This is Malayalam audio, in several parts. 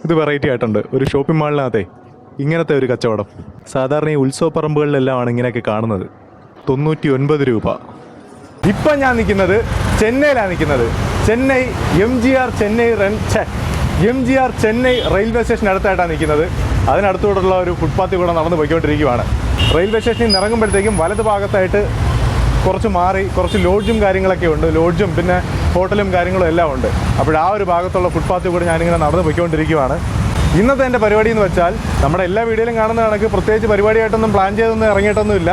ഇത് വെറൈറ്റി ആയിട്ടുണ്ട്. ഒരു ഷോപ്പിംഗ് മാളിനകത്തെ ഇങ്ങനത്തെ ഒരു കച്ചവടം. സാധാരണ ഈ ഉത്സവ പറമ്പുകളിലെല്ലാം ഇങ്ങനെയൊക്കെ കാണുന്നത്. 99 രൂപ. ഇപ്പം ഞാൻ നിൽക്കുന്നത് ചെന്നൈയിലാണ് നിൽക്കുന്നത്. Chennai MGR Chennai railway station അടുത്തായിട്ടാണ് നിൽക്കുന്നത്. അതിനടുത്തോടുള്ള ഒരു ഫുട്പാത്തിൽ കൂടെ നടന്ന് പോയിക്കൊണ്ടിരിക്കുകയാണ്. റെയിൽവേ സ്റ്റേഷനിൽ നിന്ന് ഇറങ്ങുമ്പോഴത്തേക്കും വലത് ഭാഗത്തായിട്ട് കുറച്ച് മാറി കുറച്ച് ലോഡ്ജും കാര്യങ്ങളൊക്കെ ഉണ്ട്. ലോഡ്ജും പിന്നെ ഹോട്ടലും കാര്യങ്ങളും എല്ലാം ഉണ്ട്. അപ്പോൾ ആ ഒരു ഭാഗത്തുള്ള ഫുട്പാത്തിൽ കൂടെ ഞാനിങ്ങനെ നടന്ന് പോയിക്കൊണ്ടിരിക്കുകയാണ്. ഇന്നത്തെ എൻ്റെ പരിപാടി എന്ന് വെച്ചാൽ നമ്മുടെ എല്ലാ വീഡിയോയിലും കാണുന്ന കണക്ക് പ്രത്യേകിച്ച് പരിപാടിയായിട്ടൊന്നും പ്ലാൻ ചെയ്തൊന്നും ഇറങ്ങിയിട്ടൊന്നുമില്ല.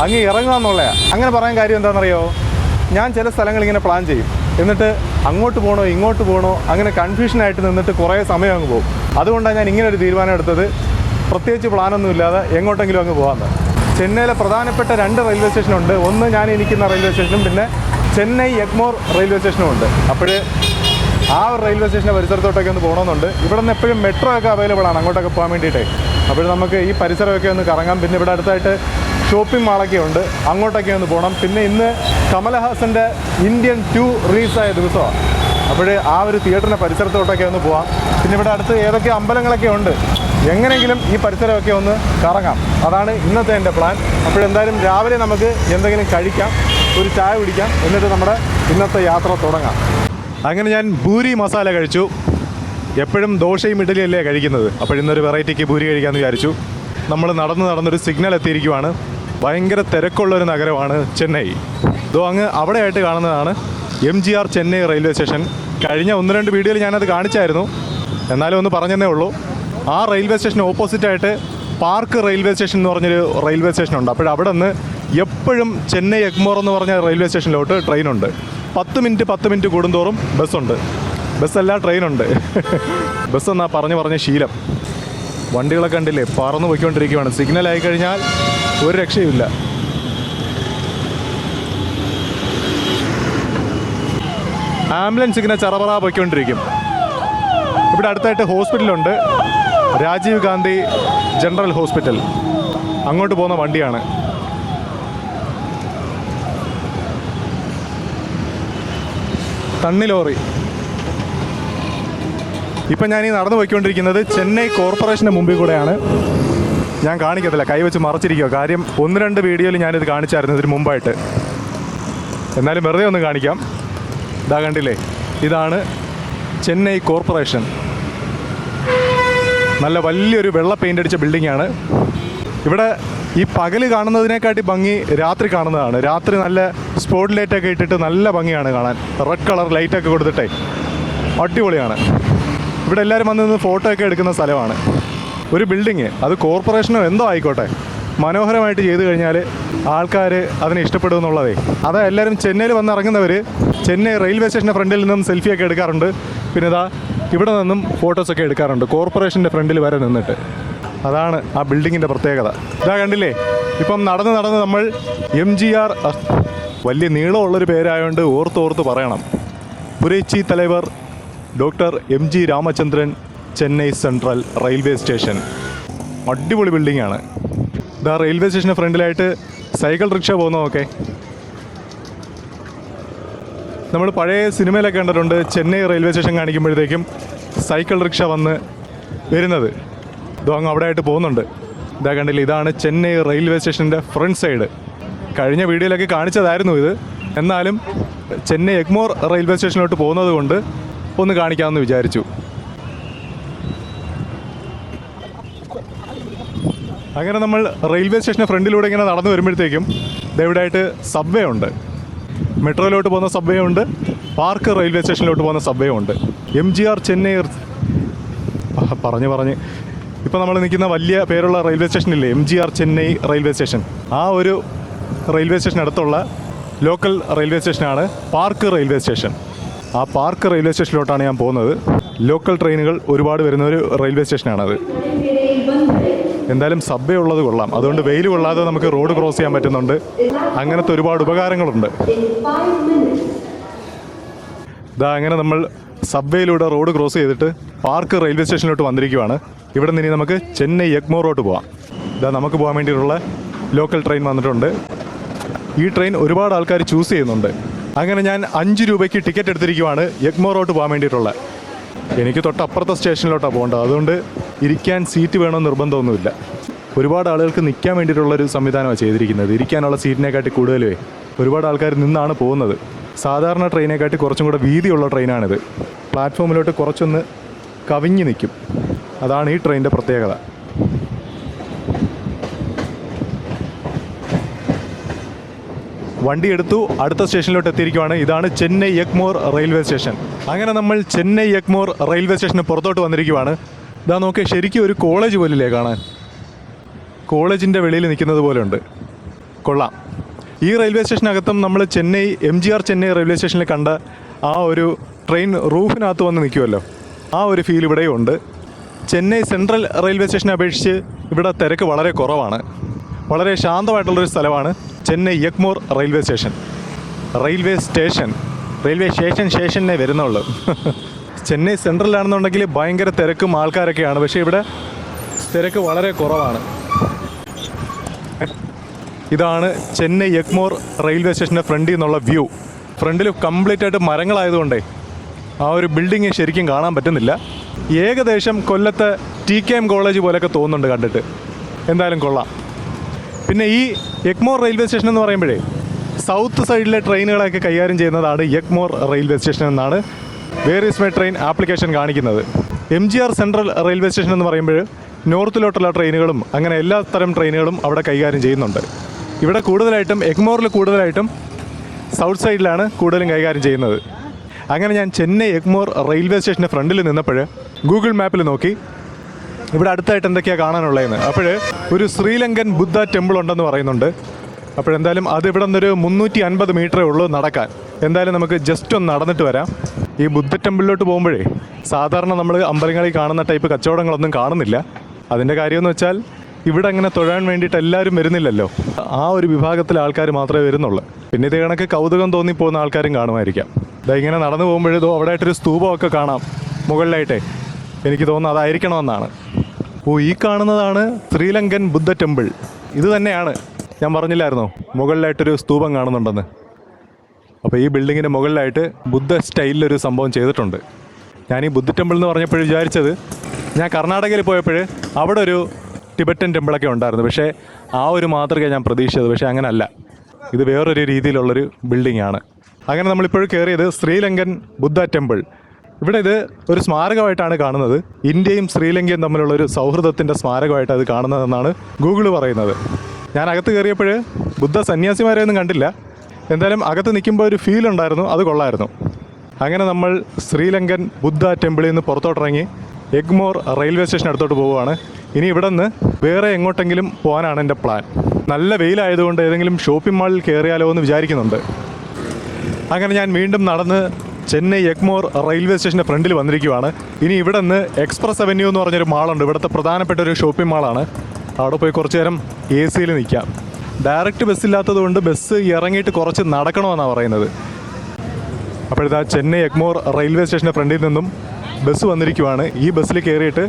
അങ്ങ് ഇറങ്ങുക എന്നുള്ളതാണ്. അങ്ങനെ പറയാൻ കാര്യം എന്താണെന്നറിയോ, ഞാൻ ചില സ്ഥലങ്ങൾ ഇങ്ങനെ പ്ലാൻ ചെയ്യും, എന്നിട്ട് അങ്ങോട്ട് പോകണോ ഇങ്ങോട്ട് പോകണോ അങ്ങനെ കൺഫ്യൂഷനായിട്ട് നിന്നിട്ട് കുറേ സമയം അങ്ങ് പോകും. അതുകൊണ്ടാണ് ഞാൻ ഇങ്ങനെ ഒരു തീരുമാനം എടുത്തത്, പ്രത്യേകിച്ച് പ്ലാനൊന്നും ഇല്ലാതെ എങ്ങോട്ടെങ്കിലും അങ്ങ് പോകാമെന്ന്. ചെന്നൈയിലെ പ്രധാനപ്പെട്ട 2 റെയിൽവേ സ്റ്റേഷനുണ്ട്. ഒന്ന് ഞാൻ ഇരിക്കുന്ന റെയിൽവേ സ്റ്റേഷനും പിന്നെ ചെന്നൈ എഗ്മോർ റെയിൽവേ സ്റ്റേഷനും ഉണ്ട്. അപ്പോൾ ആ ഒരു റെയിൽവേ സ്റ്റേഷൻ്റെ പരിസരത്തോട്ടൊക്കെ ഒന്ന് പോകണമെന്നുണ്ട്. ഇവിടെ നിന്ന് എപ്പോഴും മെട്രോ ഒക്കെ അവൈലബിൾ ആണ് അങ്ങോട്ടൊക്കെ പോകാൻ വേണ്ടിയിട്ട്. അപ്പോൾ നമുക്ക് ഈ പരിസരമൊക്കെ ഒന്ന് കറങ്ങാം. പിന്നെ ഇവിടെ അടുത്തായിട്ട് ഷോപ്പിംഗ് മാളൊക്കെ ഉണ്ട്, അങ്ങോട്ടൊക്കെ ഒന്ന് പോകണം. പിന്നെ ഇന്ന് കമലഹാസൻ്റെ ഇന്ത്യൻ 2 റിലീസായ ദിവസമാണ്. അപ്പോൾ ആ ഒരു തിയേറ്ററിൻ്റെ പരിസരത്തോട്ടൊക്കെ ഒന്ന് പോകാം. പിന്നെ ഇവിടെ അടുത്ത് ഏതൊക്കെ അമ്പലങ്ങളൊക്കെ ഉണ്ട്, എങ്ങനെയെങ്കിലും ഈ പരിസരമൊക്കെ ഒന്ന് കറങ്ങാം. അതാണ് ഇന്നത്തെ എൻ്റെ പ്ലാൻ. അപ്പോഴെന്തായാലും രാവിലെ നമുക്ക് എന്തെങ്കിലും കഴിക്കാം, ഒരു ചായ കുടിക്കാം, എന്നിട്ട് നമ്മുടെ ഇന്നത്തെ യാത്ര തുടങ്ങാം. അങ്ങനെ ഞാൻ പൂരി മസാല കഴിച്ചു. എപ്പോഴും ദോശയും ഇഡലിയല്ലേ കഴിക്കുന്നത്, അപ്പോൾ ഇന്നൊരു വെറൈറ്റിക്ക് പൂരി കഴിക്കാമെന്ന് വിചാരിച്ചു. നമ്മൾ നടന്നൊരു സിഗ്നൽ എത്തിയിരിക്കുവാണ്. ഭയങ്കര തിരക്കുള്ളൊരു നഗരമാണ് ചെന്നൈ. ഇതോ അങ്ങ് അവിടെയായിട്ട് കാണുന്നതാണ് MGR ചെന്നൈ റെയിൽവേ സ്റ്റേഷൻ. കഴിഞ്ഞ 1-2 വീഡിയോയിൽ ഞാനത് കാണിച്ചായിരുന്നു, എന്നാലും ഒന്ന് പറഞ്ഞതേ ഉള്ളൂ. ആ റെയിൽവേ സ്റ്റേഷന് ഓപ്പോസിറ്റായിട്ട് പാർക്ക് റെയിൽവേ സ്റ്റേഷൻ എന്ന് പറഞ്ഞൊരു റെയിൽവേ സ്റ്റേഷനുണ്ട്. അപ്പോൾ അവിടെ നിന്ന് എപ്പോഴും ചെന്നൈ എഗ്മോർ എന്ന് പറഞ്ഞ റെയിൽവേ സ്റ്റേഷനിലോട്ട് ട്രെയിനുണ്ട്. 10 മിനിറ്റ് കൂടുന്തോറും ബസ്സുണ്ട്. ബസ്സല്ല, ട്രെയിനുണ്ട്. ബസ് എന്നാ പറഞ്ഞ് ശീലം. വണ്ടികളൊക്കെ കണ്ടില്ലേ, പറന്ന് പോയിക്കൊണ്ടിരിക്കുകയാണ്. സിഗ്നൽ ആയി കഴിഞ്ഞാൽ ഒരു രക്ഷയുമില്ല. ആംബുലൻസ് ഇങ്ങനെ ചറപറ പോയിക്കൊണ്ടിരിക്കും. ഇവിടെ അടുത്തായിട്ട് ഹോസ്പിറ്റലുണ്ട്, രാജീവ് ഗാന്ധി ജനറൽ ഹോസ്പിറ്റൽ. അങ്ങോട്ട് പോകുന്ന വണ്ടിയാണ്. തണ്ണിലോറി. ഇപ്പം ഞാനീ നടന്നു പോയിക്കൊണ്ടിരിക്കുന്നത് ചെന്നൈ കോർപ്പറേഷൻ്റെ മുമ്പിൽ കൂടെയാണ്. ഞാൻ കാണിക്കത്തില്ല, കൈവച്ച് മറച്ചിരിക്കുക. കാര്യം 1-2 വീഡിയോയിൽ ഞാനിത് കാണിച്ചായിരുന്നു ഇതിന് മുമ്പായിട്ട്. എന്നാലും വെറുതെ ഒന്ന് കാണിക്കാം. ഇതാ കണ്ടില്ലേ, ഇതാണ് ചെന്നൈ കോർപ്പറേഷൻ. നല്ല വലിയൊരു വെള്ള പെയിൻ്റ് അടിച്ച ബിൽഡിങ്ങാണ്. ഇവിടെ ഈ പകല് കാണുന്നതിനെക്കാട്ടി ഭംഗി രാത്രി കാണുന്നതാണ്. രാത്രി നല്ല സ്പോട്ട് ലൈറ്റൊക്കെ ഇട്ടിട്ട് നല്ല ഭംഗിയാണ് കാണാൻ. റെഡ് കളർ ലൈറ്റൊക്കെ കൊടുത്തിട്ടേ അടിപൊളിയാണ്. ഇവിടെ എല്ലാവരും വന്ന് നിന്ന് ഫോട്ടോ ഒക്കെ എടുക്കുന്ന സ്ഥലമാണ്. ഒരു ബിൽഡിങ്, അത് കോർപ്പറേഷനോ എന്തോ ആയിക്കോട്ടെ, മനോഹരമായിട്ട് ചെയ്തു കഴിഞ്ഞാൽ ആൾക്കാർ അതിനെ ഇഷ്ടപ്പെടും എന്നുള്ളതേ. അതാ എല്ലാവരും ചെന്നൈയിൽ വന്ന് ഇറങ്ങുന്നവർ ചെന്നൈ റെയിൽവേ സ്റ്റേഷൻ്റെ ഫ്രണ്ടിൽ നിന്നും സെൽഫിയൊക്കെ എടുക്കാറുണ്ട്. പിന്നെ ഇതാ ഇവിടെ നിന്നും ഫോട്ടോസൊക്കെ എടുക്കാറുണ്ട്, കോർപ്പറേഷൻ്റെ ഫ്രണ്ടിൽ വരെ നിന്നിട്ട്. അതാണ് ആ ബിൽഡിങ്ങിൻ്റെ പ്രത്യേകത. ഇതാ കണ്ടില്ലേ, ഇപ്പം നടന്ന് നമ്മൾ MGR, വലിയ നീളമുള്ളൊരു പേരായതുകൊണ്ട് ഓർത്ത് പറയണം, Puratchi Thalaivar doctor MG Ramachandran Chennai central railway station. അടിപൊളി ബിൽഡിങ്ങാണ്. ഇതാ റെയിൽവേ സ്റ്റേഷൻ്റെ ഫ്രണ്ടിലായിട്ട് സൈക്കിൾ റിക്ഷ പോകുന്നതൊക്കെ നമ്മൾ പഴയ സിനിമയിലൊക്കെ കണ്ടിട്ടുണ്ട്. ചെന്നൈ റെയിൽവേ സ്റ്റേഷൻ കാണിക്കുമ്പോഴത്തേക്കും സൈക്കിൾ റിക്ഷ വന്ന് വരുന്നത്. ഇതോ അങ്ങ് അവിടെ ആയിട്ട് പോകുന്നുണ്ട്. ഇതാ കണ്ടില്ല, ഇതാണ് ചെന്നൈ റെയിൽവേ സ്റ്റേഷൻ്റെ ഫ്രണ്ട് സൈഡ്. കഴിഞ്ഞ വീഡിയോയിലൊക്കെ കാണിച്ചതായിരുന്നു ഇത്, എന്നാലും ചെന്നൈ എഗ്മോർ റെയിൽവേ സ്റ്റേഷനിലോട്ട് പോകുന്നത് കൊണ്ട് ഒന്ന് കാണിക്കാമെന്ന് വിചാരിച്ചു. അങ്ങനെ നമ്മൾ റെയിൽവേ സ്റ്റേഷൻ്റെ ഫ്രണ്ടിലൂടെ ഇങ്ങനെ നടന്നു വരുമ്പോഴത്തേക്കും ഇതെവിടെയായിട്ട് സബ്വേ ഉണ്ട്. മെട്രോയിലോട്ട് പോകുന്ന സബ്വേ ഉണ്ട്, പാർക്ക് റെയിൽവേ സ്റ്റേഷനിലോട്ട് പോകുന്ന സബ്വേ ഉണ്ട്. MGR ചെന്നൈ പറഞ്ഞ് ഇപ്പോൾ നമ്മൾ നിൽക്കുന്ന വലിയ പേരുള്ള റെയിൽവേ സ്റ്റേഷനില്ലേ, MGR ചെന്നൈ റെയിൽവേ സ്റ്റേഷൻ. ആ ഒരു റെയിൽവേ സ്റ്റേഷൻ അടുത്തുള്ള ലോക്കൽ റെയിൽവേ സ്റ്റേഷനാണ് പാർക്ക് റെയിൽവേ സ്റ്റേഷൻ. ആ പാർക്ക് റെയിൽവേ സ്റ്റേഷനിലോട്ടാണ് ഞാൻ പോകുന്നത്. ലോക്കൽ ട്രെയിനുകൾ ഒരുപാട് വരുന്ന ഒരു റെയിൽവേ സ്റ്റേഷനാണത്. എന്തായാലും സബ്വേ ഉള്ളത് കൊള്ളാം. അതുകൊണ്ട് വെയിൽ കൊള്ളാതെ നമുക്ക് റോഡ് ക്രോസ് ചെയ്യാൻ പറ്റുന്നുണ്ട്. അങ്ങനത്തെ ഒരുപാട് ഉപകാരങ്ങളുണ്ട്. ഇതാ അങ്ങനെ നമ്മൾ സബ്വേയിലൂടെ റോഡ് ക്രോസ് ചെയ്തിട്ട് പാർക്ക് റെയിൽവേ സ്റ്റേഷനിലോട്ട് വന്നിരിക്കുവാണ്. ഇവിടെ നിന്ന് ഇനി നമുക്ക് ചെന്നൈ എഗ്മോറോട്ട് പോവാം. ഇതാ നമുക്ക് പോകാൻ വേണ്ടിയിട്ടുള്ള ലോക്കൽ ട്രെയിൻ വന്നിട്ടുണ്ട്. ഈ ട്രെയിൻ ഒരുപാട് ആൾക്കാർ ചൂസ് ചെയ്യുന്നുണ്ട്. അങ്ങനെ ഞാൻ 5 രൂപയ്ക്ക് ടിക്കറ്റ് എടുത്തിരിക്കുവാണ് എഗ്മോറോട്ട് പോകാൻ വേണ്ടിയിട്ടുള്ള. എനിക്ക് തൊട്ടപ്പുറത്തെ സ്റ്റേഷനിലോട്ടാണ് പോകേണ്ടത്. അതുകൊണ്ട് ഇരിക്കാൻ സീറ്റ് വേണമെന്ന് നിർബന്ധമൊന്നുമില്ല. ഒരുപാട് ആളുകൾക്ക് നിൽക്കാൻ വേണ്ടിയിട്ടുള്ളൊരു സംവിധാനമാണ് ചെയ്തിരിക്കുന്നത്. ഇരിക്കാനുള്ള സീറ്റിനെക്കാട്ടി കൂടുതലുമേ ഒരുപാട് ആൾക്കാർ നിന്നാണ് പോകുന്നത്. സാധാരണ ട്രെയിനെക്കാട്ടി കുറച്ചും കൂടെ വീതിയുള്ള ട്രെയിനാണിത്. പ്ലാറ്റ്ഫോമിലോട്ട് കുറച്ചൊന്ന് കവിഞ്ഞ് നിൽക്കും. അതാണ് ഈ ട്രെയിനിൻ്റെ പ്രത്യേകത. വണ്ടി എടുത്തു, അടുത്ത സ്റ്റേഷനിലോട്ട് എത്തിയിരിക്കുവാണ്. ഇതാണ് ചെന്നൈ എഗ്മോർ റെയിൽവേ സ്റ്റേഷൻ. അങ്ങനെ നമ്മൾ ചെന്നൈ എഗ്മോർ റെയിൽവേ സ്റ്റേഷന് പുറത്തോട്ട് വന്നിരിക്കുവാണ്. ഇതാ നോക്കിയാൽ ശരിക്കും ഒരു കോളേജ് പോലില്ലേ കാണാൻ. കോളേജിൻ്റെ വെളിയിൽ നിൽക്കുന്നത് പോലെ ഉണ്ട്. കൊള്ളാം. ഈ റെയിൽവേ സ്റ്റേഷനകത്തും നമ്മൾ ചെന്നൈ MGR ചെന്നൈ റെയിൽവേ സ്റ്റേഷനിൽ കണ്ട ആ ഒരു ട്രെയിൻ റൂഫിനകത്ത് വന്ന് നിൽക്കുമല്ലോ, ആ ഒരു ഫീൽ ഇവിടെയും ഉണ്ട്. ചെന്നൈ സെൻട്രൽ റെയിൽവേ സ്റ്റേഷനെ അപേക്ഷിച്ച് ഇവിടെ തിരക്ക് വളരെ കുറവാണ്. വളരെ ശാന്തമായിട്ടുള്ളൊരു സ്ഥലമാണ് Chennai Egmore railway station. Railway സ്റ്റേഷനെ വരുന്നുള്ളൂ. ചെന്നൈ സെൻട്രലിലാണെന്നുണ്ടെങ്കിൽ ഭയങ്കര തിരക്കും ആൾക്കാരൊക്കെയാണ്. പക്ഷേ ഇവിടെ തിരക്ക് വളരെ കുറവാണ്. ഇതാണ് ചെന്നൈ എഗ്മോർ റെയിൽവേ സ്റ്റേഷൻ്റെ ഫ്രണ്ടിൽ നിന്നുള്ള വ്യൂ. ഫ്രണ്ടിൽ കംപ്ലീറ്റ് ആയിട്ട് മരങ്ങളായതുകൊണ്ടേ ആ ഒരു ബിൽഡിങ് ശരിക്കും കാണാൻ പറ്റുന്നില്ല. ഏകദേശം കൊല്ലത്തെ TKM കോളേജ് പോലെയൊക്കെ തോന്നുന്നുണ്ട് കണ്ടിട്ട്. എന്തായാലും കൊള്ളാം. പിന്നെ ഈ എഗ്മോർ റെയിൽവേ സ്റ്റേഷൻ എന്ന് പറയുമ്പോഴേ സൗത്ത് സൈഡിലെ ട്രെയിനുകളൊക്കെ കൈകാര്യം ചെയ്യുന്നതാണ് എഗ്മോർ റെയിൽവേ സ്റ്റേഷൻ എന്നാണ് where is my train application കാണിക്കുന്നത്. MGR സെൻട്രൽ റെയിൽവേ സ്റ്റേഷൻ എന്ന് പറയുമ്പോൾ നോർത്തിലോട്ടുള്ള ട്രെയിനുകളും അങ്ങനെ എല്ലാ തരം ട്രെയിനുകളും അവിടെ കൈകാര്യം ചെയ്യുന്നുണ്ട്. ഇവിടെ കൂടുതലായിട്ടും എഗ്മോറിൽ കൂടുതലായിട്ടും സൗത്ത് സൈഡിലാണ് കൂടുതലും കൈകാര്യം ചെയ്യുന്നത്. അങ്ങനെ ഞാൻ ചെന്നൈ എഗ്മോർ റെയിൽവേ സ്റ്റേഷൻ്റെ ഫ്രണ്ടിൽ നിന്നപ്പോൾ ഗൂഗിൾ മാപ്പിൽ നോക്കി ഇവിടെ അടുത്തായിട്ട് എന്തൊക്കെയാണ് കാണാനുള്ളതെന്ന്. അപ്പോൾ ഒരു ശ്രീലങ്കൻ ബുദ്ധ ടെമ്പിൾ ഉണ്ടെന്ന് പറയുന്നുണ്ട്. അപ്പോഴെന്തായാലും അത് ഇവിടെ നിന്നൊരു 350 മീറ്ററേ ഉള്ളൂ നടക്കാൻ. എന്തായാലും നമുക്ക് ജസ്റ്റ് ഒന്ന് നടന്നിട്ട് വരാം. ഈ ബുദ്ധ ടെമ്പിളിലോട്ട് പോകുമ്പോഴേ സാധാരണ നമ്മൾ അമ്പലങ്ങളിൽ കാണുന്ന ടൈപ്പ് കച്ചവടങ്ങളൊന്നും കാണുന്നില്ല. അതിൻ്റെ കാര്യമെന്ന് വെച്ചാൽ ഇവിടെ അങ്ങനെ തൊഴാൻ വേണ്ടിയിട്ട് എല്ലാവരും വരുന്നില്ലല്ലോ. ആ ഒരു വിഭാഗത്തിലെ ആൾക്കാർ മാത്രമേ വരുന്നുള്ളൂ. പിന്നെ ഇത് കണക്ക് കൗതുകം തോന്നിപ്പോകുന്ന ആൾക്കാരും കാണുമായിരിക്കാം. ഇതാ ഇങ്ങനെ നടന്നു പോകുമ്പോഴേതോ അവിടെ ആയിട്ടൊരു സ്തൂപമൊക്കെ കാണാം മുകളിലായിട്ടേ. എനിക്ക് തോന്നുന്നു അതായിരിക്കണമെന്നാണ്. ഈ കാണുന്നതാണ് ശ്രീലങ്കൻ ബുദ്ധ ടെമ്പിൾ. ഇത് തന്നെയാണ് ഞാൻ പറഞ്ഞില്ലായിരുന്നോ മുകളിലായിട്ടൊരു സ്തൂപം കാണുന്നുണ്ടെന്ന്. അപ്പോൾ ഈ ബിൽഡിങ്ങിൻ്റെ മുകളിലായിട്ട് ബുദ്ധ സ്റ്റൈലിലൊരു സംഭവം ചെയ്തിട്ടുണ്ട്. ഞാൻ ഈ ബുദ്ധ ടെമ്പിൾ എന്ന് പറഞ്ഞപ്പോൾ വിചാരിച്ചത് ഞാൻ കർണാടകയിൽ പോയപ്പോൾ അവിടെ ഒരു ടിബറ്റൻ ടെമ്പിളൊക്കെ ഉണ്ടായിരുന്നു. പക്ഷേ ആ ഒരു മാതൃക ഞാൻ പ്രതീക്ഷിച്ചത്. പക്ഷേ അങ്ങനല്ല, ഇത് വേറൊരു രീതിയിലുള്ളൊരു ബിൽഡിംഗ് ആണ്. അങ്ങനെ നമ്മളിപ്പോഴും കയറിയത് ശ്രീലങ്കൻ ബുദ്ധ ടെമ്പിൾ. ഇവിടെ ഇത് ഒരു സ്മാരകമായിട്ടാണ് കാണുന്നത്. ഇന്ത്യയും ശ്രീലങ്കയും തമ്മിലുള്ളൊരു സൗഹൃദത്തിൻ്റെ സ്മാരകമായിട്ട് അത് കാണുന്നതെന്നാണ് ഗൂഗിൾ പറയുന്നത്. ഞാൻ അകത്ത് കയറിയപ്പോൾ ബുദ്ധ സന്യാസിമാരെയൊന്നും കണ്ടില്ല. എന്തായാലും അകത്ത് നിൽക്കുമ്പോൾ ഒരു ഫീൽ ഉണ്ടായിരുന്നു, അത് കൊള്ളായിരുന്നു. അങ്ങനെ നമ്മൾ ശ്രീലങ്കൻ ബുദ്ധ ടെമ്പിളിൽ നിന്ന് പുറത്തോട്ടിറങ്ങി എഗ്മോർ റെയിൽവേ സ്റ്റേഷൻ അടുത്തോട്ട് പോവുകയാണ്. ഇനി ഇവിടെ നിന്ന് വേറെ എങ്ങോട്ടെങ്കിലും പോകാനാണ് എൻ്റെ പ്ലാൻ. നല്ല വെയിലായതുകൊണ്ട് ഏതെങ്കിലും ഷോപ്പിംഗ് മാളിൽ കയറിയാലോ എന്ന് വിചാരിക്കുന്നുണ്ട്. അങ്ങനെ ഞാൻ വീണ്ടും നടന്ന് ചെന്നൈ എഗ്മോർ റെയിൽവേ സ്റ്റേഷൻ്റെ ഫ്രണ്ടിൽ വന്നിരിക്കുവാണ്. ഇനി ഇവിടെ നിന്ന് എക്സ്പ്രസ് അവന്യൂ എന്ന് പറഞ്ഞൊരു മാളുണ്ട്. ഇവിടുത്തെ പ്രധാനപ്പെട്ട ഒരു ഷോപ്പിംഗ് മാളാണ്. അവിടെ പോയി കുറച്ച് നേരം AC നിൽക്കാം. ഡയറക്റ്റ് ബസ്സില്ലാത്തത് കൊണ്ട് ബസ് ഇറങ്ങിയിട്ട് കുറച്ച് നടക്കണമെന്നാണ് പറയുന്നത്. അപ്പോഴിതാ ചെന്നൈ എഗ്മോർ റെയിൽവേ സ്റ്റേഷൻ്റെ ഫ്രണ്ടിൽ നിന്നും ബസ് വന്നിരിക്കുവാണ്. ഈ ബസ്സിൽ കയറിയിട്ട്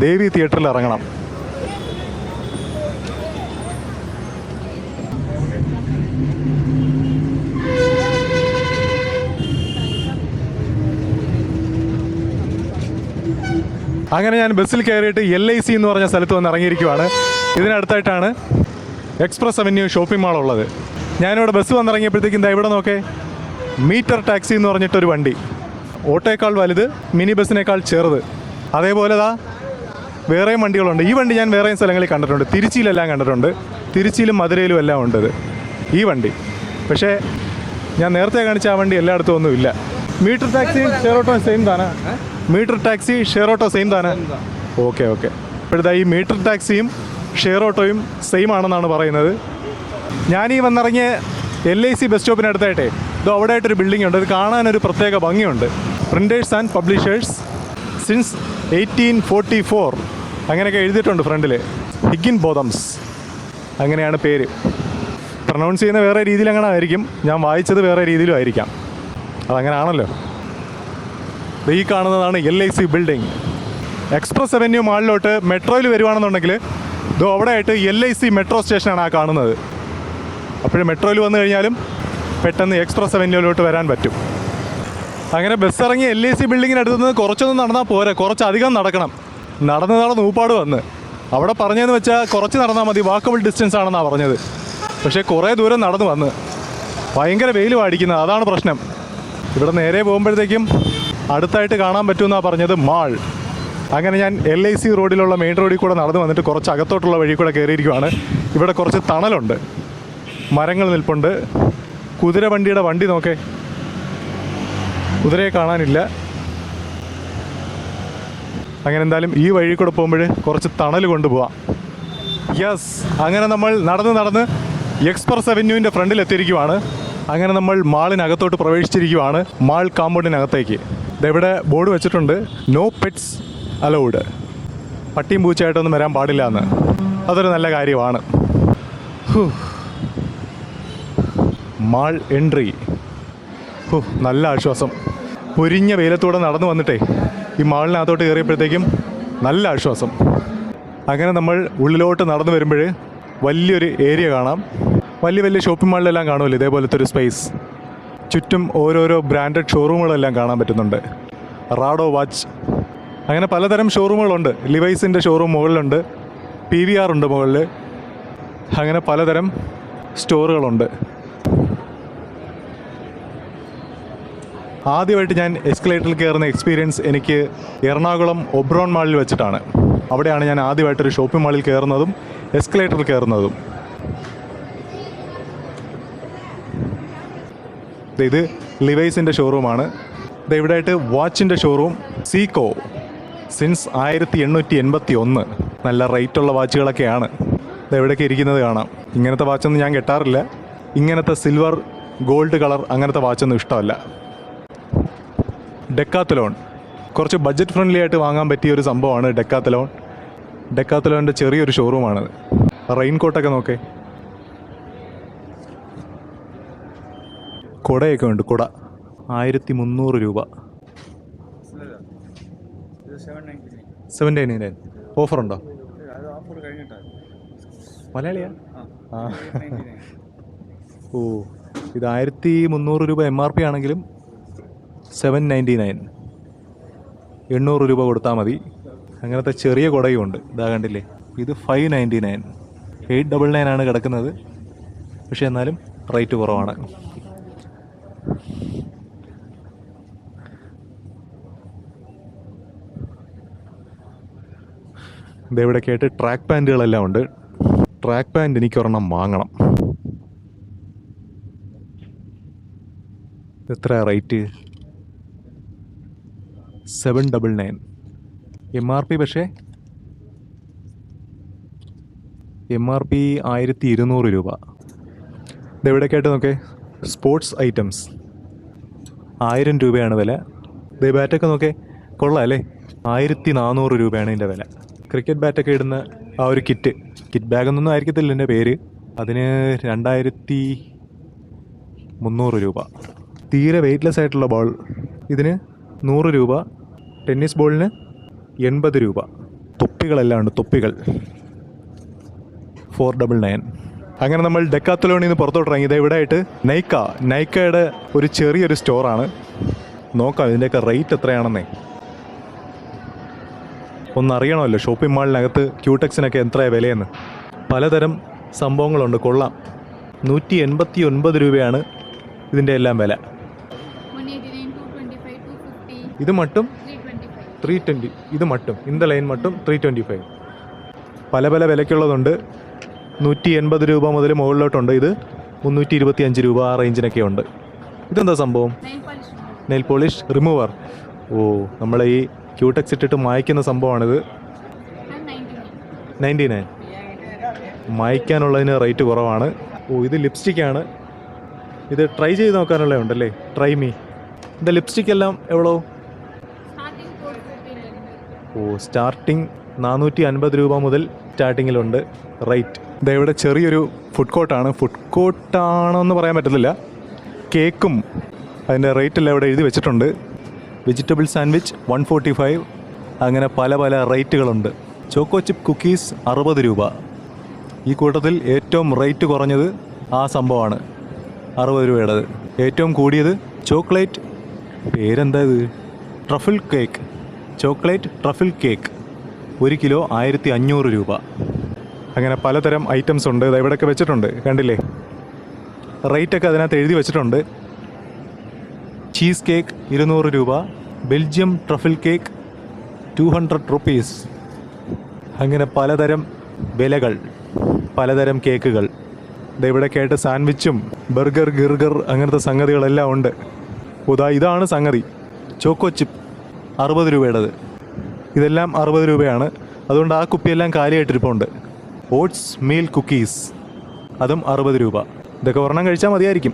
ദേവി തിയേറ്ററിൽ ഇറങ്ങണം. അങ്ങനെ ഞാൻ ബസ്സിൽ കയറിയിട്ട് LIC എന്ന് പറഞ്ഞ സ്ഥലത്ത് വന്ന് ഇറങ്ങിയിരിക്കുവാണ്. ഇതിനടുത്തായിട്ടാണ് എക്സ്പ്രസ് അവന്യൂ ഷോപ്പിംഗ് മാൾ ഉള്ളത്. ഞാനിവിടെ ബസ് വന്നിറങ്ങിയപ്പോഴത്തേക്കും എന്താ ഇവിടെ നോക്കേ, മീറ്റർ ടാക്സി എന്ന് പറഞ്ഞിട്ടൊരു വണ്ടി. ഓട്ടോയേക്കാൾ വലുത്, മിനി ബസ്സിനേക്കാൾ ചെറുത്. അതേപോലെ വേറെയും വണ്ടികളുണ്ട്. ഈ വണ്ടി ഞാൻ വേറെയും സ്ഥലങ്ങളിൽ കണ്ടിട്ടുണ്ട്. തിരുച്ചിയിലെല്ലാം കണ്ടിട്ടുണ്ട്. തിരുച്ചിയിലും മധുരയിലും എല്ലാം ഉണ്ട് ഈ വണ്ടി. പക്ഷേ ഞാൻ നേരത്തെ കാണിച്ച ആ വണ്ടി എല്ലായിടത്തും ഒന്നുമില്ല. Meter taxi share auto same താനാ? Meter taxi share auto same താനാ? ഓക്കെ. ഇപ്പോഴത്തെ ഈ മീറ്റർ ടാക്സിയും ഷെയർ ഓട്ടോയും സെയിം ആണെന്നാണ് പറയുന്നത്. ഞാനീ വന്നിറങ്ങിയ LIC ബസ് സ്റ്റോപ്പിനടുത്തായിട്ടേ ഇത് അവിടെ ആയിട്ടൊരു ബിൽഡിംഗ് ഉണ്ട്. ഇത് കാണാനൊരു പ്രത്യേക ഭംഗിയുണ്ട്. പ്രിൻറ്റേഴ്സ് ആൻഡ് പബ്ലിഷേഴ്സ് സിൻസ് 1844 അങ്ങനെയൊക്കെ എഴുതിയിട്ടുണ്ട് ഫ്രണ്ടിൽ. ഹിഗിൻ ബോതംസ് അങ്ങനെയാണ് പേര്. പ്രൊനൗൺസ് ചെയ്യുന്ന വേറെ രീതിയിൽ അങ്ങനെ ആയിരിക്കും, ഞാൻ വായിച്ചത് വേറെ രീതിയിലും ആയിരിക്കാം. അതങ്ങനെയാണല്ലോ. ഈ കാണുന്നതാണ് LIC ബിൽഡിംഗ്. എക്സ്പ്രസ് അവന്യൂ മാളിലോട്ട് മെട്രോയിൽ വരുവാണെന്നുണ്ടെങ്കിൽ ഇത് അവിടെ ആയിട്ട് LIC മെട്രോ സ്റ്റേഷനാണ് ആ കാണുന്നത്. അപ്പോഴും മെട്രോയിൽ വന്നു കഴിഞ്ഞാലും പെട്ടെന്ന് എക്സ്പ്രസ് അവന്യൂയിലോട്ട് വരാൻ പറ്റും. അങ്ങനെ ബസ് ഇറങ്ങി LIC ബിൽഡിങ്ങിനടുത്ത് നിന്ന് കുറച്ചൊന്നും നടന്നാൽ പോരെ, കുറച്ചധികം നടക്കണം. നടന്ന് ഊപ്പാട് വന്ന് അവിടെ പറഞ്ഞതെന്ന് വെച്ചാൽ കുറച്ച് നടന്നാൽ മതി, വാക്കബിൾ ഡിസ്റ്റൻസ് ആണെന്നാണ് പറഞ്ഞത്. പക്ഷേ കുറേ ദൂരം നടന്നു വന്ന് ഭയങ്കര വെയിൽ അടിക്കുന്നത്, അതാണ് പ്രശ്നം. ഇവിടെ നേരെ പോകുമ്പോഴത്തേക്കും അടുത്തായിട്ട് കാണാൻ പറ്റുമെന്നാണ് പറഞ്ഞത് മാൾ. അങ്ങനെ ഞാൻ LIC റോഡിലുള്ള മെയിൻ റോഡിൽ കൂടെ നടന്നു വന്നിട്ട് കുറച്ച് അകത്തോട്ടുള്ള വഴി കൂടെ കയറിയിരിക്കുവാണ്. ഇവിടെ കുറച്ച് തണലുണ്ട്, മരങ്ങൾ നിൽപ്പുണ്ട്. കുതിര വണ്ടിയുടെ വണ്ടി നോക്കേ, കുതിരയെ കാണാനില്ല. അങ്ങനെ എന്തായാലും ഈ വഴി കൂടെ പോകുമ്പോൾ കുറച്ച് തണൽ കൊണ്ടുപോവാം. യെസ്, അങ്ങനെ നമ്മൾ നടന്ന് എക്സ്പ്രസ് അവന്യൂവിൻ്റെ ഫ്രണ്ടിൽ എത്തിയിരിക്കുവാണ്. അങ്ങനെ നമ്മൾ മാളിനകത്തോട്ട് പ്രവേശിച്ചിരിക്കുവാണ്, മാൾ കാമ്പൗണ്ടിനകത്തേക്ക്. ഇതെവിടെ ബോർഡ് വെച്ചിട്ടുണ്ട്, നോ പെറ്റ്സ് അലൗഡ്, പട്ടിയും പൂച്ചയായിട്ടൊന്നും വരാൻ പാടില്ല എന്ന്. അതൊരു നല്ല കാര്യമാണ്. Mall entry. നല്ല ആശ്വാസം. പൊരിഞ്ഞ വെയിലത്തൂടെ നടന്നു വന്നിട്ടേ ഈ മാളിനകത്തോട്ട് കയറിയപ്പോഴത്തേക്കും നല്ല ആശ്വാസം. അങ്ങനെ നമ്മൾ ഉള്ളിലോട്ട് നടന്നു വരുമ്പോൾ വലിയൊരു ഏരിയ കാണാം. വലിയ ഷോപ്പിംഗ് മാളിലെല്ലാം കാണുമല്ലോ ഇതേപോലത്തെ ഒരു സ്പേസ്. ചുറ്റും ഓരോരോ ബ്രാൻഡഡ് ഷോറൂമുകളെല്ലാം കാണാൻ പറ്റുന്നുണ്ട്. റാഡോ വാച്ച്, അങ്ങനെ പലതരം ഷോറൂമുകളുണ്ട്. ലിവൈസിൻ്റെ ഷോറൂം മുകളിലുണ്ട്, PVR ഉണ്ട് മുകളിൽ. അങ്ങനെ പലതരം സ്റ്റോറുകളുണ്ട്. ആദ്യമായിട്ട് ഞാൻ എസ്കലേറ്ററിൽ കയറുന്ന എക്സ്പീരിയൻസ് എനിക്ക് എറണാകുളം ഒബ്രോൺ മാളിൽ വെച്ചിട്ടാണ്. അവിടെയാണ് ഞാൻ ആദ്യമായിട്ടൊരു ഷോപ്പിംഗ് മാളിൽ കയറുന്നതും എസ്കലേറ്ററിൽ കയറുന്നതും. ഇത് ലിവൈസിൻ്റെ ഷോറൂമാണ്. ഇത് ഇവിടെയായിട്ട് വാച്ചിൻ്റെ ഷോറൂം സീക്കോ സിൻസ് 1881. നല്ല റേറ്റുള്ള വാച്ചുകളൊക്കെയാണ് ഇത് എവിടെയൊക്കെ ഇരിക്കുന്നത് കാണാം. ഇങ്ങനത്തെ വാച്ചൊന്നും ഞാൻ കെട്ടാറില്ല. ഇങ്ങനത്തെ സിൽവർ ഗോൾഡ് കളർ അങ്ങനത്തെ വാച്ചൊന്നും ഇഷ്ടമല്ല. ഡെക്കാത്തലോൺ, കുറച്ച് ബഡ്ജറ്റ് ഫ്രണ്ട്ലി ആയിട്ട് വാങ്ങാൻ പറ്റിയ ഒരു സംഭവമാണ് ഡെക്കാത്തലോൺ. ഡെക്കാത്തലോണിൻ്റെ ചെറിയൊരു ഷോറൂമാണത്. റെയിൻകോട്ടൊക്കെ നോക്കേ, കുടയൊക്കെ ഉണ്ട്. കുട 1300 രൂപ. 799. ഓഫറുണ്ടോ? മലയാളിയാ? ഓ, ഇത് 1300 രൂപ MRP ആണെങ്കിലും 799, 800 രൂപ കൊടുത്താൽ മതി. അങ്ങനത്തെ ചെറിയ കുടയും ഉണ്ട്, ഇതാ കണ്ടില്ലേ. ഇത് 599, 899 ആണ് കിടക്കുന്നത്. പക്ഷെ എന്നാലും റേറ്റ് കുറവാണ്. ഇതെവിടെയൊക്കെ ആയിട്ട് ട്രാക്ക് പാൻറ്റുകളെല്ലാം ഉണ്ട്. ട്രാക്ക് പാൻറ്റ് എനിക്കൊരെണ്ണം വാങ്ങണം. എത്ര റേറ്റ്? 799 MRP. പക്ഷേ MRP 1200 രൂപ. ഇതെവിടെയൊക്കെ ആയിട്ട് നോക്കേ, സ്പോർട്സ് ഐറ്റംസ് 1000 രൂപയാണ് വില. ഇതേ ബാറ്റൊക്കെ നോക്കേ, കൊള്ളാം അല്ലേ? 1400 രൂപയാണ് ഇതിൻ്റെ വില. ക്രിക്കറ്റ് ബാറ്റൊക്കെ ഇടുന്ന ആ ഒരു കിറ്റ് ബാഗൊന്നും ആയിരിക്കത്തില്ല എൻ്റെ പേര്. അതിന് 2300 രൂപ. തീരെ വെയ്റ്റ്ലെസ് ആയിട്ടുള്ള ബോൾ, ഇതിന് 100 രൂപ. ടെന്നീസ് ബോളിന് 80 രൂപ. തൊപ്പികളെല്ലാം ഉണ്ട്, തൊപ്പികൾ 499. അങ്ങനെ നമ്മൾ ഡെക്കാത്തലോണിൽ നിന്ന് പുറത്തോട്ട് ഇറങ്ങിയത് ഇവിടെ ആയിട്ട് നൈക്കയുടെ ഒരു ചെറിയൊരു സ്റ്റോറാണ്. നോക്കാം ഇതിൻ്റെയൊക്കെ റേറ്റ് എത്രയാണെന്നേ. ഒന്നറിയണമല്ലോ ഷോപ്പിംഗ് മാളിനകത്ത് ക്യൂടെക്സിനൊക്കെ എത്രയാണ് വിലയെന്ന്. പലതരം സംഭവങ്ങളുണ്ട്, കൊള്ളാം. 189 രൂപയാണ് ഇതിൻ്റെ എല്ലാം വില. ഇത് മട്ടും 320. ഇത് മട്ടും ഇന്ത ലൈൻ മട്ടും 325. പല വിലയ്ക്കുള്ളതുണ്ട്. 180 രൂപ മുതൽ മുകളിലോട്ടുണ്ട്. ഇത് 325 രൂപ ആ റേഞ്ചിനൊക്കെ ഉണ്ട്. ഇതെന്താ സംഭവം? Nail polish remover. ഓ, നമ്മളെ ഈ ക്യൂടെക്സ് ഇട്ടിട്ട് മായ്ക്കുന്ന സംഭവമാണിത്. 99. മായ്ക്കാനുള്ളതിന് റേറ്റ് കുറവാണ്. ഓ, ഇത് ലിപ്സ്റ്റിക്കാണ്. ഇത് ട്രൈ ചെയ്ത് നോക്കാനുള്ളതുണ്ടല്ലേ, ട്രൈ മീ. ഇതിൻ്റെ ലിപ്സ്റ്റിക് എല്ലാം എവ്വളോ? ഓ, സ്റ്റാർട്ടിങ് 450 രൂപ മുതൽ സ്റ്റാർട്ടിങ്ങിലുണ്ട് റേറ്റ്. ഇതെവിടെ ചെറിയൊരു ഫുഡ് കോർട്ടാണ്. ഫുഡ് കോർട്ടാണോന്ന് പറയാൻ പറ്റത്തില്ല. കേക്കും അതിൻ്റെ റേറ്റെല്ലാം ഇവിടെ എഴുതി വെച്ചിട്ടുണ്ട്. Vegetable sandwich 145. അങ്ങനെ പല റേറ്റുകളുണ്ട്. ചോക്കോ ചിപ്പ് കുക്കീസ് 60 രൂപ. ഈ കൂട്ടത്തിൽ ഏറ്റവും റേറ്റ് കുറഞ്ഞത് ആ സംഭവമാണ്, 60 രൂപയുടേത്. ഏറ്റവും കൂടിയത് ചോക്ലേറ്റ് പേരെന്താ ഇത്? Truffle cake, chocolate truffle cake 1 kilo 1500 രൂപ. അങ്ങനെ പലതരം ഐറ്റംസ് ഉണ്ട്. ഇത് ഇവിടെയൊക്കെ വെച്ചിട്ടുണ്ട്, കണ്ടില്ലേ? റേറ്റൊക്കെ അതിനകത്ത് എഴുതി വെച്ചിട്ടുണ്ട്. ചീസ് കേക്ക് 200 രൂപ, ബെൽജിയം ട്രഫിൾ കേക്ക് 200 റുപ്പീസ്. അങ്ങനെ പലതരം വിലകൾ, പലതരം കേക്കുകൾ. ഇവിടെയൊക്കെ ആയിട്ട് സാൻഡ്വിച്ചും ബർഗർ ഗിർഗർ അങ്ങനത്തെ സംഗതികളെല്ലാം ഉണ്ട്. ഇതാണ് സംഗതി. Choco chip 60 രൂപയുടേത്. ഇതെല്ലാം 60 രൂപയാണ്. അതുകൊണ്ട് ആ കുപ്പിയെല്ലാം കാലിയായിട്ടിരിപ്പുണ്ട്. ഓട്സ് മീൽ കുക്കീസ് അതും 60 രൂപ. ഇതൊക്കെ ഒരെണ്ണം കഴിച്ചാൽ മതിയായിരിക്കും.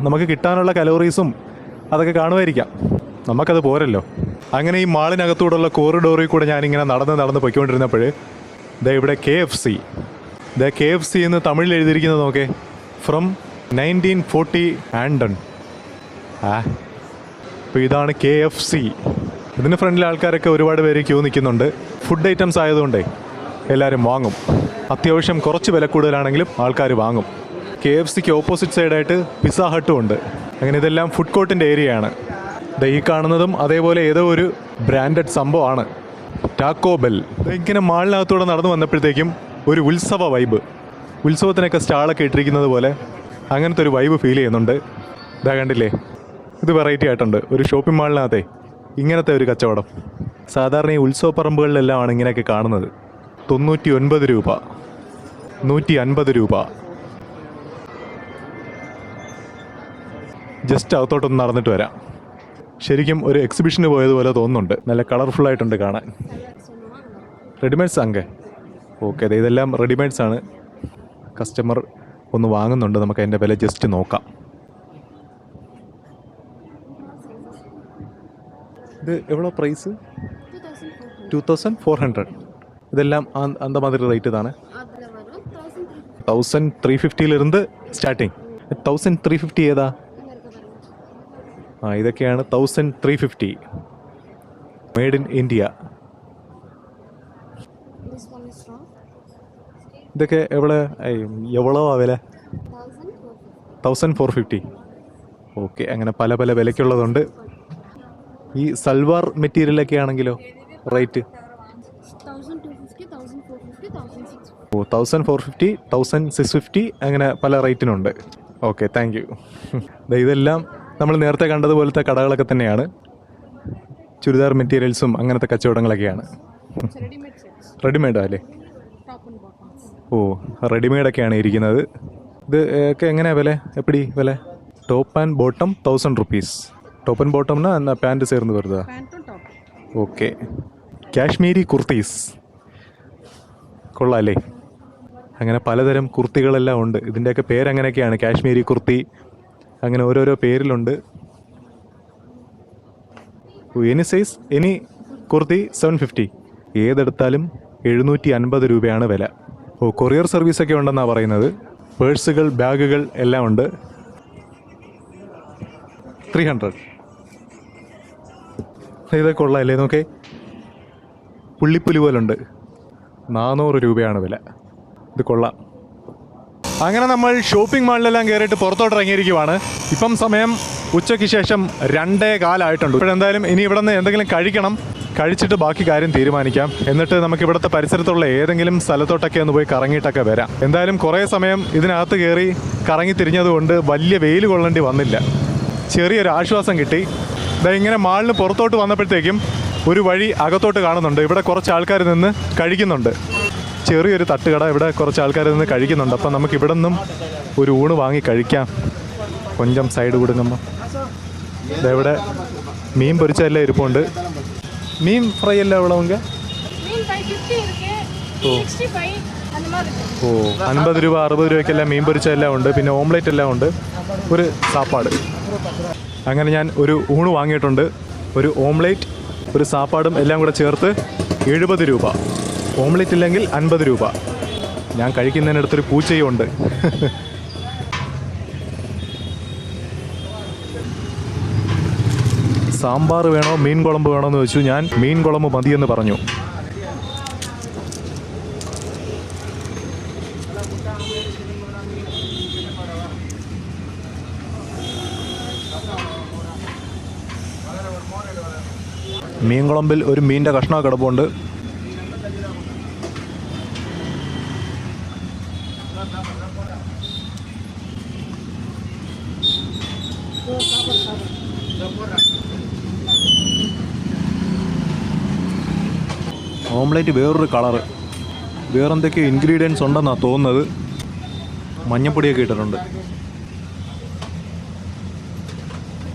നമുക്ക് കിട്ടാനുള്ള കലോറീസും അതൊക്കെ കാണുമായിരിക്കാം. നമുക്കത് പോരല്ലോ. അങ്ങനെ ഈ മാളിനകത്തൂടെയുള്ള കോറിഡോറിൽ കൂടെ ഞാനിങ്ങനെ നടന്ന് പോയിക്കൊണ്ടിരുന്നപ്പോൾ ഇവിടെ KFC. KFC എന്ന് തമിഴിൽ എഴുതിയിരിക്കുന്നത് നോക്കേ, ഫ്രം 1940 ആൻഡൺ. അപ്പോൾ ഇതാണ് KFC. ഇതിന് ഫ്രണ്ടിലെ ആൾക്കാരൊക്കെ ഒരുപാട് പേര് ക്യൂ നിൽക്കുന്നുണ്ട്. ഫുഡ് ഐറ്റംസ് ആയതുകൊണ്ടേ എല്ലാവരും വാങ്ങും. അത്യാവശ്യം കുറച്ച് വില കൂടുതലാണെങ്കിലും ആൾക്കാർ വാങ്ങും. KFCക്ക് ഓപ്പോസിറ്റ് സൈഡായിട്ട് പിസ്സ ഹട്ടും ഉണ്ട്. അങ്ങനെ ഇതെല്ലാം ഫുഡ് കോർട്ടിൻ്റെ ഏരിയയാണ്. ഈ കാണുന്നതും അതേപോലെ ഏതോ ഒരു ബ്രാൻഡഡ് സംഭവമാണ്, ടാക്കോ ബെൽ. ഇങ്ങനെ മാളിനകത്തൂടെ നടന്നു വന്നപ്പോഴത്തേക്കും ഒരു ഉത്സവ വൈബ്, ഉത്സവത്തിനൊക്കെ സ്റ്റാളൊക്കെ ഇട്ടിരിക്കുന്നത് പോലെ അങ്ങനത്തെ ഒരു വൈബ് ഫീൽ ചെയ്യുന്നുണ്ട്. ഇതാ കണ്ടില്ലേ, ഇത് വെറൈറ്റി ആയിട്ടുണ്ട്. ഒരു ഷോപ്പിംഗ് മാളിനകത്തെ ഇങ്ങനത്തെ ഒരു കച്ചവടം. സാധാരണ ഈ ഉത്സവ പറമ്പുകളിലെല്ലാമാണ് ഇങ്ങനെയൊക്കെ കാണുന്നത്. 99 രൂപ, 150 രൂപ. ജസ്റ്റ് അകത്തോട്ടൊന്ന് നടന്നിട്ട് വരാം. ശരിക്കും ഒരു എക്സിബിഷന് പോയതുപോലെ തോന്നുന്നുണ്ട്. നല്ല കളർഫുള്ളായിട്ടുണ്ട് കാണാൻ. റെഡിമെയ്ഡ്സ് അങ്ങ് ഓക്കെ. അതെ, ഇതെല്ലാം റെഡിമെയ്ഡ്സ് ആണ്. കസ്റ്റമർ ഒന്ന് വാങ്ങുന്നുണ്ട്. നമുക്ക് അതിൻ്റെ വില ജസ്റ്റ് നോക്കാം. ഇത് എவ்வளோ പ്രൈസ്? 2400. ഇതെല്ലാം அந்த மாதிரி റേറ്റ് ഇതാണ്. 1350 സ്റ്റാർട്ടിങ്. 1350 ഏതാ? ഇതൊക്കെയാണ് 1350. Made in India. ഇതൊക്കെ എവ്വളോ വില? 1450. ഓക്കെ. അങ്ങനെ പല പല വിലയ്ക്കുള്ളതുണ്ട്. ഈ സൽവാർ മെറ്റീരിയലൊക്കെ ആണെങ്കിലോ റേറ്റ്? 1450, 1650 അങ്ങനെ പല റേറ്റിനുണ്ട്. Okay, thank you. ഇതെല്ലാം നമ്മൾ നേരത്തെ കണ്ടതുപോലത്തെ കടകളൊക്കെ തന്നെയാണ്. ചുരിദാർ മെറ്റീരിയൽസും അങ്ങനത്തെ കച്ചവടങ്ങളൊക്കെയാണ്. റെഡിമെയ്ഡാ അല്ലേ? റെഡിമെയ്ഡൊക്കെയാണ് ഇരിക്കുന്നത്. ഇത് ഒക്കെ എങ്ങനെയാണ് വില? എപ്പടി വില? Top and bottom 1000 rupees. Top and ബോട്ടംനാ എന്നാ പാൻറ്റ് ചേർന്ന് വരുതാ? ഓക്കെ. കാശ്മീരി കുർത്തീസ് കൊള്ളാമല്ലേ? അങ്ങനെ പലതരം കുർത്തികളെല്ലാം ഉണ്ട്. ഇതിൻ്റെയൊക്കെ പേരങ്ങനെയൊക്കെയാണ്. കാശ്മീരി കുർത്തി അങ്ങനെ ഓരോരോ പേരിലുണ്ട്. Any size any kurti 750. ഏതെടുത്താലും 750 രൂപയാണ് വില. കൊറിയർ സർവീസൊക്കെ ഉണ്ടെന്നാണ് പറയുന്നത്. പേഴ്സുകൾ, ബാഗുകൾ എല്ലാം ഉണ്ട്. 300. ഇതൊക്കെ കൊള്ളാമല്ലേ? നോക്കേ, പുള്ളിപ്പുലി പോലുണ്ട്. 400 രൂപയാണ് വില. ഇത് കൊള്ളാം. അങ്ങനെ നമ്മൾ ഷോപ്പിംഗ് മാളിലെല്ലാം കയറിയിട്ട് പുറത്തോട്ട് ഇറങ്ങിയിരിക്കുവാണ്. ഇപ്പം സമയം ഉച്ചയ്ക്ക് ശേഷം 2:15 ഇപ്പോഴെന്തായാലും ഇനി ഇവിടെ നിന്ന് എന്തെങ്കിലും കഴിക്കണം. കഴിച്ചിട്ട് ബാക്കി കാര്യം തീരുമാനിക്കാം. എന്നിട്ട് നമുക്ക് ഇവിടുത്തെ പരിസരത്തുള്ള ഏതെങ്കിലും സ്ഥലത്തോട്ടൊക്കെ ഒന്ന് പോയി കറങ്ങിയിട്ടൊക്കെ വരാം. എന്തായാലും കുറേ സമയം ഇതിനകത്ത് കയറി കറങ്ങി തിരിഞ്ഞതുകൊണ്ട് വലിയ വെയിൽ കൊള്ളേണ്ടി വന്നില്ല. ചെറിയൊരു ആശ്വാസം കിട്ടി. ഇങ്ങനെ മാളിന് പുറത്തോട്ട് വന്നപ്പോഴത്തേക്കും ഒരു വഴി അകത്തോട്ട് കാണുന്നുണ്ട്. ഇവിടെ കുറച്ച് ആൾക്കാർ നിന്ന് കഴിക്കുന്നുണ്ട്. ചെറിയൊരു തട്ടുകട, ഇവിടെ കുറച്ച് ആൾക്കാർ നിന്ന് കഴിക്കുന്നുണ്ട്. അപ്പം നമുക്ക് ഇവിടെ നിന്നും ഒരു ഊണ് വാങ്ങി കഴിക്കാം. കൊഞ്ചം സൈഡ് കൊടുക്കുമ്പോൾ ഇതെവിടെ മീൻ പൊരിച്ചതെല്ലാം ഇരിപ്പുണ്ട്. മീൻ ഫ്രൈ എല്ലാം എവിടെ ഉങ്ക? 50 രൂപ 60 രൂപയ്ക്കെല്ലാം മീൻ പൊരിച്ചതെല്ലാം ഉണ്ട്. പിന്നെ ഓംലെറ്റ് എല്ലാം ഉണ്ട്. ഒരു സാപ്പാട്. അങ്ങനെ ഞാൻ ഒരു ഊണ് വാങ്ങിയിട്ടുണ്ട്. ഒരു ഓംലെറ്റ്, ഒരു സാപ്പാടും എല്ലാം കൂടെ ചേർത്ത് 70 രൂപ. ഓംലെറ്റ് ഇല്ലെങ്കിൽ 50 രൂപ. ഞാൻ കഴിക്കുന്നതിനടുത്തൊരു പൂച്ചയും ഉണ്ട്. സാമ്പാർ വേണോ മീൻ കുളമ്പ് വേണോ എന്ന് ചോദിച്ചു. ഞാൻ മീൻ കുളമ്പ് മതിയെന്ന് പറഞ്ഞു. മീൻ കുളമ്പിൽ ഒരു മീനിൻ്റെ കഷ്ണം കിടപ്പുണ്ട്. ഓംലെറ്റ് വേറൊരു കളറ്, വേറെന്തൊക്കെയോ ഇൻഗ്രീഡിയൻസ് ഉണ്ടെന്നാണ് തോന്നുന്നത്. മഞ്ഞപ്പൊടിയൊക്കെ ഇട്ടിട്ടുണ്ട്.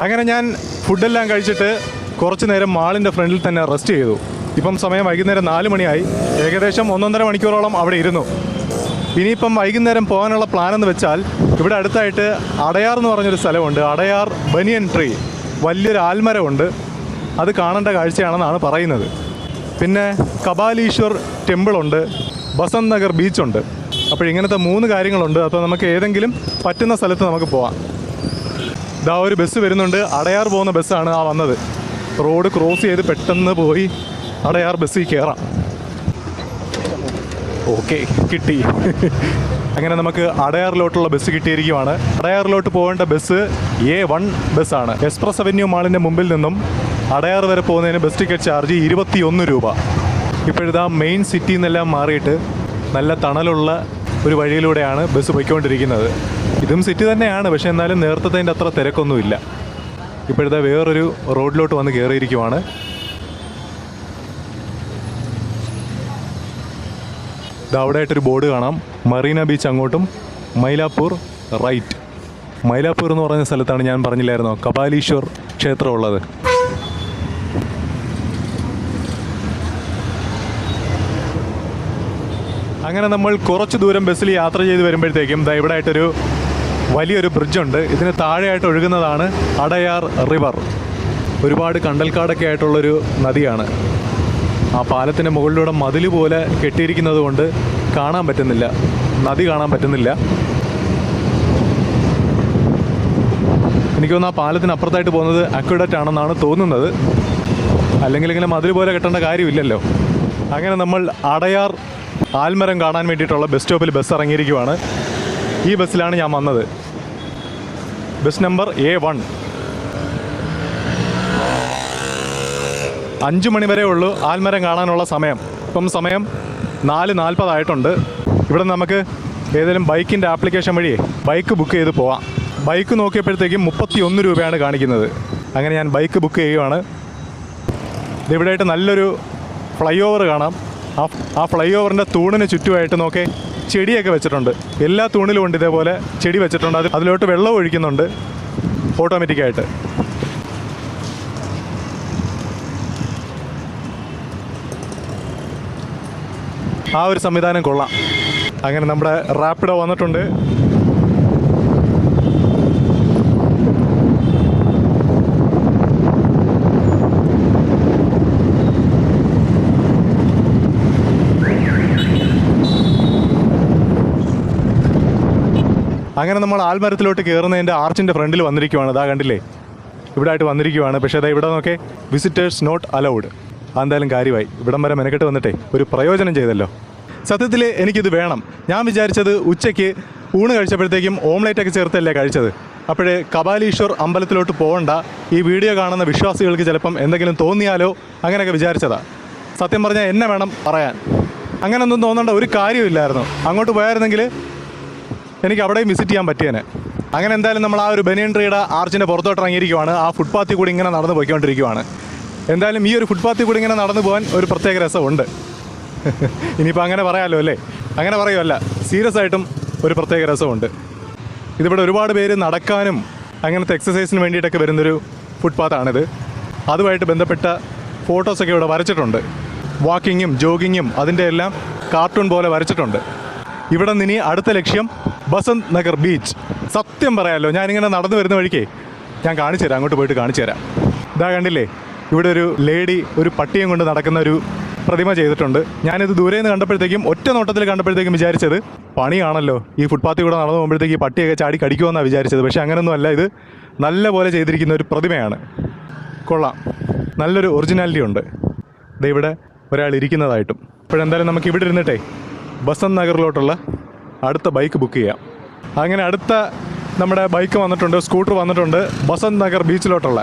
അങ്ങനെ ഞാൻ ഫുഡെല്ലാം കഴിച്ചിട്ട് കുറച്ച് നേരം മാളിൻ്റെ ഫ്രണ്ടിൽ തന്നെ റെസ്റ്റ് ചെയ്തു. ഇപ്പം സമയം വൈകുന്നേരം 4 മണിയായി. ഏകദേശം 1.5 മണിക്കൂറോളം അവിടെ ഇരുന്നു. ഇനിയിപ്പം വൈകുന്നേരം പോകാനുള്ള പ്ലാൻ എന്ന് വെച്ചാൽ ഇവിടെ അടുത്തായിട്ട് അടയാർ എന്ന് പറഞ്ഞൊരു സ്ഥലമുണ്ട്. അടയാർ ബനിയൻ ട്രീ, വലിയൊരു ആൽമരമുണ്ട്. അത് കാണേണ്ട കാഴ്ചയാണെന്നാണ് പറയുന്നത്. പിന്നെ കപാലീശ്വർ ടെമ്പിളുണ്ട്, ബസന്ത് നഗർ ബീച്ചുണ്ട്. അപ്പോൾ ഇങ്ങനത്തെ 3 കാര്യങ്ങളുണ്ട്. അപ്പോൾ നമുക്ക് ഏതെങ്കിലും പറ്റുന്ന സ്ഥലത്ത് നമുക്ക് പോവാം. ഇതാ ഒരു ബസ് വരുന്നുണ്ട്. അടയാർ പോകുന്ന ബസ്സാണ് ആ വന്നത്. റോഡ് ക്രോസ് ചെയ്ത് പെട്ടെന്ന് പോയി അടയാർ ബസ്സിൽ കയറാം. ഓക്കെ, കിട്ടി. അങ്ങനെ നമുക്ക് അടയാറിലോട്ടുള്ള ബസ് കിട്ടിയിരിക്കുവാണ്. അടയാറിലോട്ട് പോകേണ്ട ബസ് A1 ബസ്സാണ്. എക്സ്പ്രസ് അവന്യൂ മാളിൻ്റെ മുമ്പിൽ നിന്നും അടയാർ വരെ പോകുന്നതിന് ബസ് ടിക്കറ്റ് ചാർജ് 21 രൂപ. ഇപ്പോഴിതാ മെയിൻ സിറ്റിയിൽ നിന്നെല്ലാം മാറിയിട്ട് നല്ല തണലുള്ള ഒരു വഴിയിലൂടെയാണ് ബസ് പോയിക്കൊണ്ടിരിക്കുന്നത്. ഇതും സിറ്റി തന്നെയാണ്, പക്ഷേ എന്നാലും നേരത്തെ അത്ര തിരക്കൊന്നുമില്ല. ഇപ്പോഴത്തെ വേറൊരു റോഡിലോട്ട് വന്ന് കയറിയിരിക്കുവാണ്. ഇത് അവിടെ ആയിട്ടൊരു ബോർഡ് കാണാം, മറീന ബീച്ച് അങ്ങോട്ടും മൈലാപ്പൂർ റൈറ്റ്. മൈലാപ്പൂർ എന്ന് പറയുന്ന സ്ഥലത്താണ് ഞാൻ പറഞ്ഞില്ലായിരുന്നോ കപാലീശ്വർ ക്ഷേത്രം ഉള്ളത്. അങ്ങനെ നമ്മൾ കുറച്ച് ദൂരം ബസ്സിൽ യാത്ര ചെയ്ത് വരുമ്പോഴത്തേക്കും ഇവിടെ ആയിട്ടൊരു വലിയൊരു ബ്രിഡ്ജുണ്ട്. ഇതിന് താഴെയായിട്ട് ഒഴുകുന്നതാണ് അടയാർ റിവർ. ഒരുപാട് കണ്ടൽക്കാടൊക്കെ ആയിട്ടുള്ളൊരു നദിയാണ്. ആ പാലത്തിൻ്റെ മുകളിലൂടെ മതിൽ പോലെ കെട്ടിയിരിക്കുന്നത് കൊണ്ട് കാണാൻ പറ്റുന്നില്ല, നദി കാണാൻ പറ്റുന്നില്ല. എനിക്ക് തോന്നുന്നു ആ പാലത്തിന് അപ്പുറത്തായിട്ട് പോകുന്നത് അക്വഡക്റ്റ് ആണെന്നാണ് തോന്നുന്നത്. അല്ലെങ്കിൽ ഇങ്ങനെ മതിൽ പോലെ കെട്ടേണ്ട കാര്യമില്ലല്ലോ. അങ്ങനെ നമ്മൾ അടയാർ ആൽമരം കാണാൻ വേണ്ടിയിട്ടുള്ള ബസ് സ്റ്റോപ്പിൽ ബസ് ഇറങ്ങിയിരിക്കുവാണ്. ഈ ബസ്സിലാണ് ഞാൻ വന്നത്. Bus number A1. 5 മണി വരെ ഉള്ളൂ ആൽമരം കാണാനുള്ള സമയം. ഇപ്പം സമയം 4:40 ആയിട്ടുണ്ട്. ഇവിടെ നമുക്ക് ഏതെങ്കിലും ബൈക്കിൻ്റെ ആപ്ലിക്കേഷൻ വഴി ബൈക്ക് ബുക്ക് ചെയ്ത് പോവാം. ബൈക്ക് നോക്കിയപ്പോഴത്തേക്കും 31 രൂപയാണ് കാണിക്കുന്നത്. അങ്ങനെ ഞാൻ ബൈക്ക് ബുക്ക് ചെയ്യുവാണ്. ഇവിടെയായിട്ട് നല്ലൊരു ഫ്ലൈ ഓവർ കാണാം. ആ ഫ്ലൈ ഓവറിൻ്റെ തൂണിന് ചുറ്റുമായിട്ട് നോക്കേ ചെടിയൊക്കെ വെച്ചിട്ടുണ്ട്. എല്ലാ തൂണിലും ഉണ്ട് ഇതേപോലെ ചെടി വെച്ചിട്ടുണ്ട്. അതിലോട്ട് വെള്ളം ഒഴിക്കുന്നുണ്ട് ഓട്ടോമാറ്റിക്കായിട്ട്. ആ ഒരു സംവിധാനം കൊള്ളാം. അങ്ങനെ നമ്മുടെ റാപ്പിഡോ വന്നിട്ടുണ്ട്. അങ്ങനെ നമ്മൾ ആൽമരത്തിലോട്ട് കയറുന്നതിൻ്റെ ആർച്ചിൻ്റെ ഫ്രണ്ടിൽ വന്നിരിക്കുവാണ്. ഇതാ കണ്ടില്ലേ, ഇവിടെ ആയിട്ട് വന്നിരിക്കുവാണ്. പക്ഷേ അതാ ഇവിടെ നോക്കേ വിസിറ്റേഴ്സ് നോട്ട് അലൗഡ്. അതെന്തായാലും കാര്യമായി. ഇവിടം വരെ മെനക്കെട്ട് വന്നിട്ടേ ഒരു പ്രയോജനം ചെയ്തല്ലോ. സത്യത്തിൽ എനിക്കിത് വേണം. ഞാൻ വിചാരിച്ചത് ഉച്ചയ്ക്ക് ഊണ് കഴിച്ചപ്പോഴത്തേക്കും ഓംലേറ്റൊക്കെ ചേർത്തല്ലേ കഴിച്ചത്. അപ്പോഴേ കപാലീശ്വർ അമ്പലത്തിലോട്ട് പോകണ്ട, ഈ വീഡിയോ കാണുന്ന വിശ്വാസികൾക്ക് ചിലപ്പം എന്തെങ്കിലും തോന്നിയാലോ അങ്ങനെയൊക്കെ വിചാരിച്ചതാണ്. സത്യം പറഞ്ഞാൽ എന്നെ വേണം പറയാൻ. അങ്ങനെയൊന്നും തോന്നേണ്ട ഒരു കാര്യമില്ലായിരുന്നു. അങ്ങോട്ട് പോയായിരുന്നെങ്കിൽ എനിക്ക് അവിടെയും വിസിറ്റ് ചെയ്യാൻ പറ്റിയേനെ. അങ്ങനെ എന്തായാലും നമ്മൾ ആ ഒരു ബനിയൻ ട്രീയുടെ ആർച്ചിൻ്റെ പുറത്തോട്ട് ഇറങ്ങിയിരിക്കുവാണ്. ആ ഫുട്പാത്തിൽ കൂടി ഇങ്ങനെ നടന്ന് പോയിക്കൊണ്ടിരിക്കുവാണ്. എന്തായാലും ഈ ഒരു ഫുട്പാത്തിൽ കൂടി ഇങ്ങനെ നടന്നു പോകാൻ ഒരു പ്രത്യേക രസമുണ്ട്. ഇനിയിപ്പോൾ അങ്ങനെ പറയാമല്ലോ അല്ലേ? അങ്ങനെ പറയുമല്ല, സീരിയസ് ആയിട്ടും ഒരു പ്രത്യേക രസമുണ്ട്. ഇതിവിടെ ഒരുപാട് പേര് നടക്കാനും അങ്ങനത്തെ എക്സസൈസിന് വേണ്ടിയിട്ടൊക്കെ വരുന്നൊരു ഫുട്പാത്താണിത്. അതുമായിട്ട് ബന്ധപ്പെട്ട ഫോട്ടോസൊക്കെ ഇവിടെ വരച്ചിട്ടുണ്ട്. വാക്കിങ്ങും ജോഗിങ്ങും അതിൻ്റെ എല്ലാം കാർട്ടൂൺ പോലെ വരച്ചിട്ടുണ്ട്. ഇവിടെ നിന്ന് അടുത്ത ലക്ഷ്യം ബസന്ത് നഗർ ബീച്ച്. സത്യം പറയാമല്ലോ, ഞാനിങ്ങനെ നടന്നു വരുന്ന വഴിക്കേ ഞാൻ കാണിച്ചു തരാം, അങ്ങോട്ട് പോയിട്ട് കാണിച്ചു തരാം. ഇതാ കണ്ടില്ലേ, ഇവിടെ ഒരു ലേഡി ഒരു പട്ടിയും കൊണ്ട് നടക്കുന്ന ഒരു പ്രതിമ ചെയ്തിട്ടുണ്ട്. ഞാനിത് ദൂരെ നിന്ന് കണ്ടപ്പോഴത്തേക്കും ഒറ്റ നോട്ടത്തിൽ കണ്ടപ്പോഴത്തേക്കും വിചാരിച്ചത് പണിയാണല്ലോ, ഈ ഫുട്പാത്തിൽ കൂടെ നടന്നു പോകുമ്പോഴത്തേക്ക് ഈ പട്ടിയൊക്കെ ചാടി കടിക്കുമെന്നാണ് വിചാരിച്ചത്. പക്ഷേ അങ്ങനെയൊന്നുമല്ല, ഇത് നല്ല പോലെ ചെയ്തിരിക്കുന്ന ഒരു പ്രതിമയാണ്. കൊള്ളാം, നല്ലൊരു ഒറിജിനാലിറ്റി ഉണ്ട്. ഇത് ഇവിടെ ഒരാൾ ഇരിക്കുന്നതായിട്ടും. ഇപ്പോഴെന്തായാലും നമുക്ക് ഇവിടെ ഇരുന്നിട്ടേ ബസന്ത് നഗറിലോട്ടുള്ള അടുത്ത ബൈക്ക് ബുക്ക് ചെയ്യാം. അങ്ങനെ അടുത്ത നമ്മുടെ ബൈക്ക് വന്നിട്ടുണ്ട്, സ്കൂട്ടർ വന്നിട്ടുണ്ട് ബസന്ത് നഗർ ബീച്ചിലോട്ടുള്ള.